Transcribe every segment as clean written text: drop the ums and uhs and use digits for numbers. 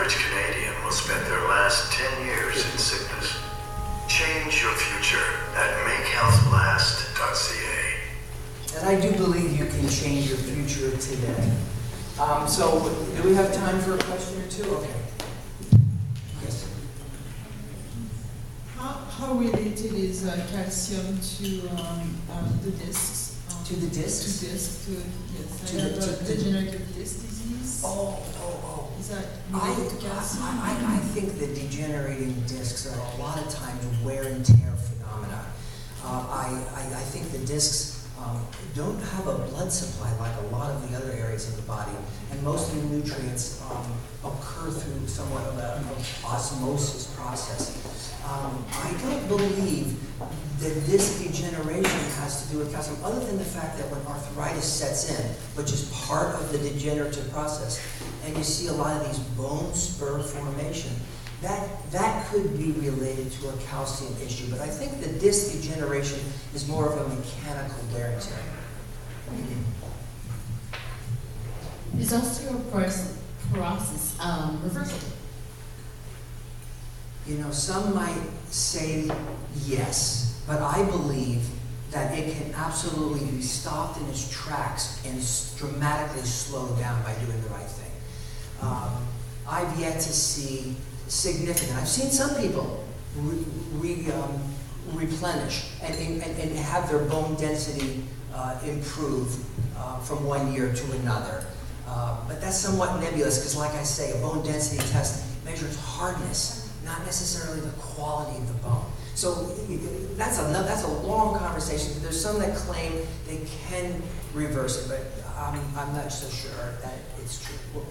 average Canadian will spend their last 10 years in sickness. Change your future at makehealthlast.ca. And I do believe you can change your future today. So, do we have time for a question or two? Okay. Yes. How related is calcium to the discs? To the discs? To discs, yes. To I have the degenerative disc disease. Oh. Is that related to calcium? I think that degenerating discs are a lot of times wear and tear phenomena. I think the discs don't have a blood supply like a lot of the other areas of the body, and most of the nutrients occur through somewhat of an osmosis process. I don't believe that this degeneration has to do with calcium, other than the fact that when arthritis sets in, which is part of the degenerative process, and you see a lot of these bone spur formation, that could be related to a calcium issue. But I think the disc degeneration is more of a mechanical wear and tear. Is osteoporosis reversible? You know, some might say yes, but I believe that it can absolutely be stopped in its tracks and dramatically slowed down by doing the right thing. I've yet to see significant. I've seen some people replenish and have their bone density improve from one year to another. But that's somewhat nebulous because, like I say, a bone density test measures hardness, not necessarily the quality of the bone. So that's a long conversation. There's some that claim they can reverse it, but I'm not so sure that it's true.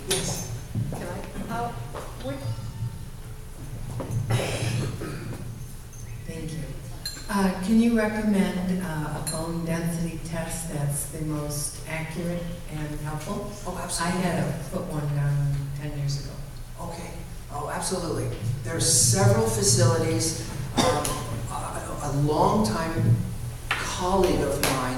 Yes. Can I? Thank you. Can you recommend a bone density test that's the most accurate and helpful? Oh, I absolutely. had to put one done 10 years ago. Okay. Oh, absolutely. There's several facilities. A longtime colleague of mine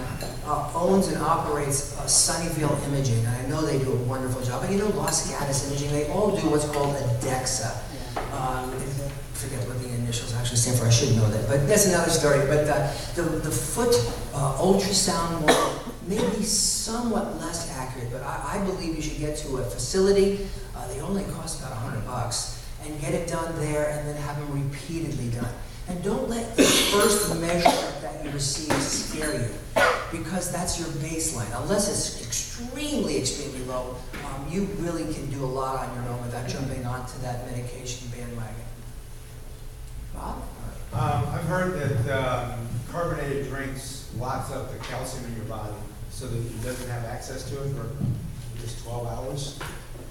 owns and operates Sunnyvale Imaging, and I know they do a wonderful job. And you know Los Gatos Imaging, they all do what's called a DEXA. I forget what the initials actually stand for. I should know that, but that's another story. But the foot ultrasound may be somewhat less accurate, but I believe you should get to a facility. They only cost about $100, and get it done there, and then have them repeatedly done. And don't let the first measure that you receive scare you, because that's your baseline. Unless it's extremely, extremely low, you really can do a lot on your own without jumping onto that medication bandwagon. Bob? I've heard that carbonated drinks locks up the calcium in your body so that it doesn't have access to it for just 12 hours.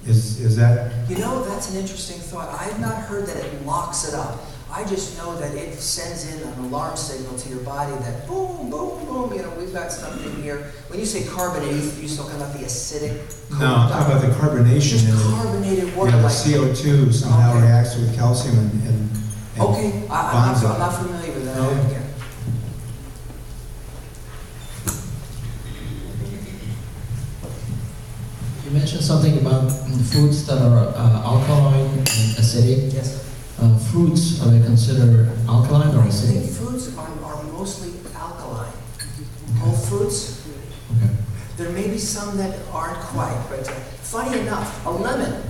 Is that? You know, that's an interesting thought. I've not heard that it locks it up. I just know that it sends in an alarm signal to your body that boom, boom, boom, you know, we've got something here. When you say carbonated, you still talking about the acidic? No, I'm talking about the carbonation. Just in it. carbonated water. Yeah, the like CO2 somehow Okay. reacts with calcium and Okay, I'm bonds it. not familiar with that. No. Okay. You mentioned something about foods that are alkaline and acidic. Yes. Fruits, are they considered alkaline or I think acidic? fruits are mostly alkaline. Whole fruits, Okay. there may be some that aren't quite, but funny enough, a lemon,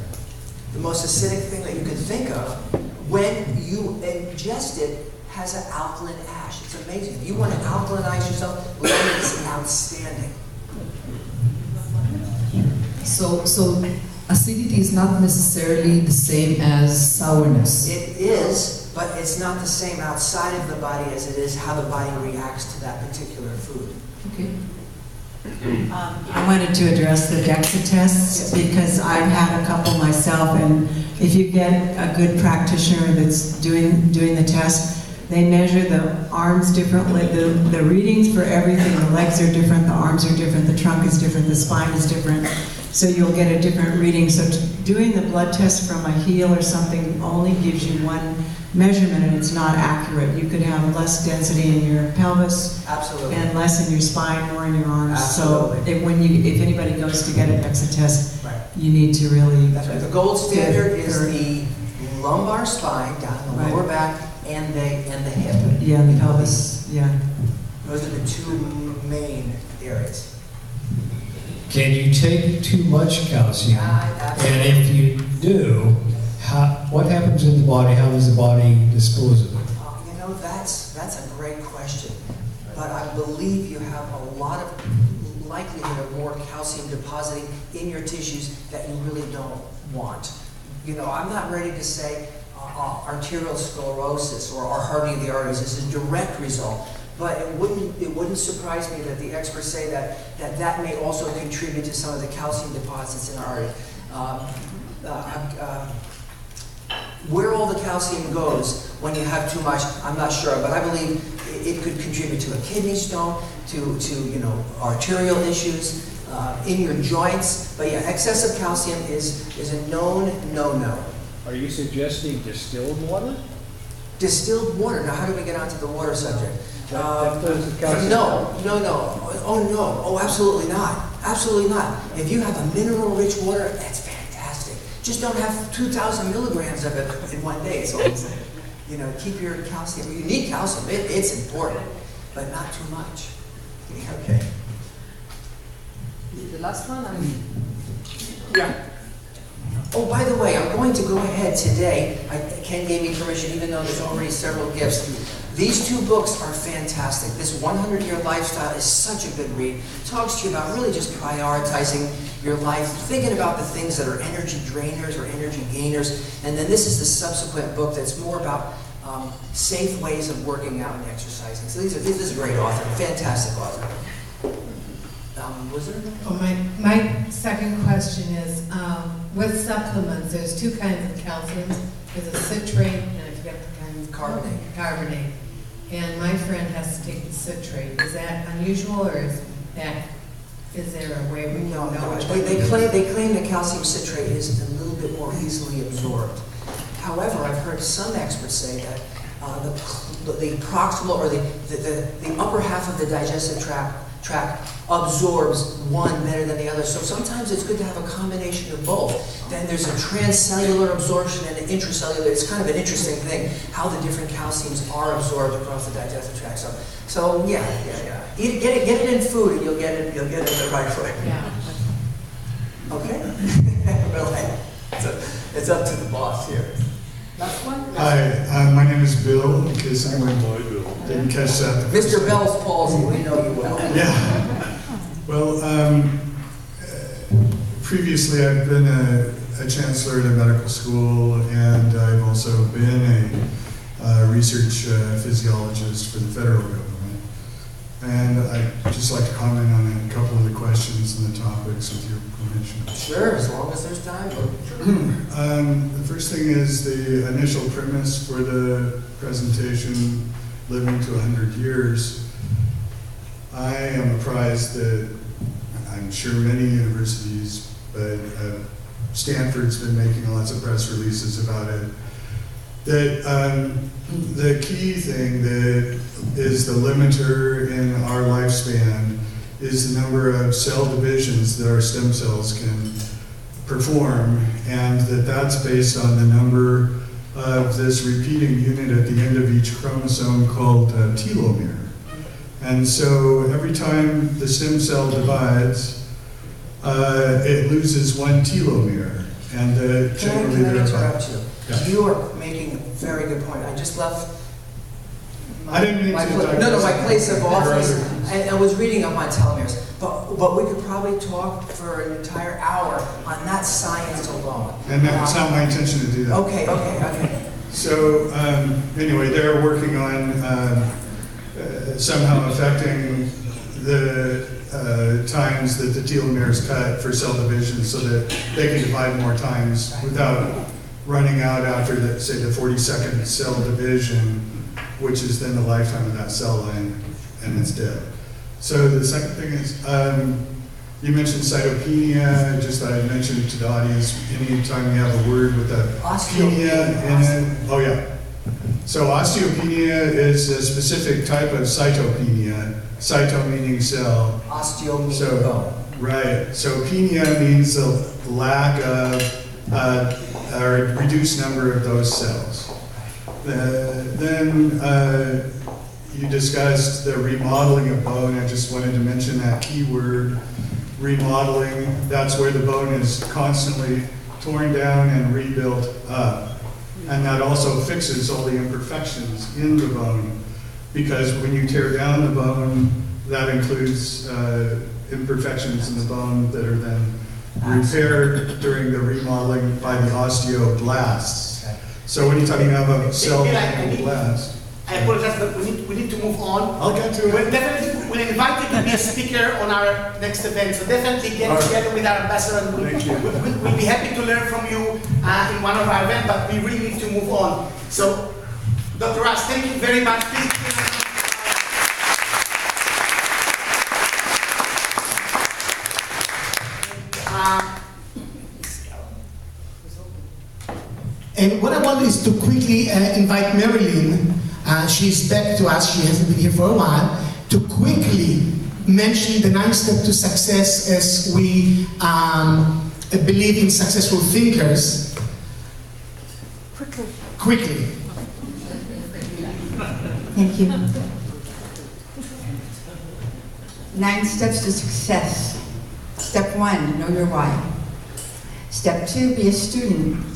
the most acidic thing that you can think of, when you ingest it, has an alkaline ash. It's amazing. If you want to alkalinize yourself, lemon is outstanding. So acidity is not necessarily the same as sourness. It is, but it's not the same outside of the body as it is how the body reacts to that particular food. Okay. I wanted to address the DEXA tests because I've had a couple myself, and if you get a good practitioner that's doing the test, they measure the arms differently. The readings for everything, the legs are different, the arms are different, the trunk is different, the spine is different. So you'll get a different reading. So doing the blood test from a heel or something only gives you one measurement, and it's not accurate. You could have less density in your pelvis. Absolutely. And less in your spine, more in your arms. Absolutely. So if anybody goes to get a DEXA test, Right. you need to really. That's right. The gold standard is Correct. the lumbar spine, down the Right. lower back, and the hip. Yeah, the pelvis, yeah. Those are the two main areas. Can you take too much calcium? Absolutely. And if you do, what happens in the body? How does the body dispose of it? You know, that's a great question. But I believe you have a lot of likelihood of more calcium depositing in your tissues that you really don't want. You know, I'm not ready to say arterial sclerosis or hardening of the arteries is a direct result, but it wouldn't surprise me that the experts say that may also contribute to some of the calcium deposits in our artery. Where all the calcium goes when you have too much, I'm not sure, but I believe it could contribute to a kidney stone, to you know, arterial issues in your joints. But yeah, excessive calcium is a known no-no. Are you suggesting distilled water? Distilled water. Now, how do we get onto the water subject? That does the calcium. No. Oh no. Oh, absolutely not. Absolutely not. If you have a mineral-rich water, that's fantastic. Just don't have 2,000 milligrams of it in one day. It's all I'm saying. You know, keep your calcium. You need calcium. It's important, but not too much. Okay. The last one, Yeah. Oh, by the way, I'm going to go ahead today. Ken gave me permission, even though there's already several gifts. These two books are fantastic. This 100-Year Lifestyle is such a good read. It talks to you about really just prioritizing your life, thinking about the things that are energy drainers or energy gainers. And then this is the subsequent book that's more about safe ways of working out and exercising. So this is a great author, fantastic author. Was there? Well, my second question is, with supplements, there's two kinds of calcium. There's a citrate and I forget the kind. Carbonate. Carbonate. And my friend has to take the citrate. Is that unusual, or is there a way we No, know which they one? claim that calcium citrate is a little bit more easily absorbed. However, I've heard some experts say that the proximal or the upper half of the digestive tract absorbs one better than the other. So sometimes it's good to have a combination of both. Then there's a transcellular absorption and an intracellular. It's kind of an interesting thing how the different calciums are absorbed across the digestive tract. So yeah. Get it in food, and you'll get it the right way. Yeah. Okay. Well, it's up to the boss here. last one? Hi, my name is Bill, in case anyone didn't catch that. Mr. Bell's palsy, we know you well. Yeah. Well, previously I've been a chancellor at a medical school, and I've also been a research physiologist for the federal government. And I'd just like to comment on a couple of the questions and the topics with your permission. Sure, as long as there's time. The first thing is the initial premise for the presentation, living to 100 years. I am apprised that I'm sure many universities, but Stanford's been making lots of press releases about it, that the key thing that is the limiter in our lifespan is the number of cell divisions that our stem cells can perform, and that's based on the number of this repeating unit at the end of each chromosome called telomere. And so every time the stem cell divides, it loses one telomere. And generally Can I interrupt you? Yeah. You are making a very good point. I just left I didn't mean to my place of office, Brother. and I was reading up on telomeres. But we could probably talk for an entire hour on that science alone. And that's not my intention to do that. Okay. So anyway, they're working on somehow affecting the times that the telomeres cut for cell division so that they can divide more times without running out after, say, the 42nd cell division, which is then the lifetime of that cell line, and it's dead. So the second thing is, you mentioned cytopenia. Just I mentioned to the audience, anytime you have a word with a penia in it. Oh yeah. So osteopenia is a specific type of cytopenia. Cyto meaning cell. Osteo meaning So bone. right. So penia means lack of, or reduced number of those cells. Then you discussed the remodeling of bone. I just wanted to mention that keyword, remodeling. That's where the bone is constantly torn down and rebuilt up. And that also fixes all the imperfections in the bone, because when you tear down the bone, that includes imperfections in the bone that are then repaired during the remodeling by the osteoblasts. So when you're talking about cell blast, I apologize, but we need to move on. I'll get to it. We'll definitely, we'll invite you to be a speaker on our next event, so definitely get together with our ambassador. And we'll be happy to learn from you in one of our events, but we really need to move on. So, Dr. Ross, thank you very much. Please. And what I want is to quickly invite Marilyn. She's back to us, she hasn't been here for a while, to quickly mention the 9 steps to success as we believe in successful thinkers. Quickly. Thank you. 9 steps to success. Step 1, know your why. Step 2, be a student.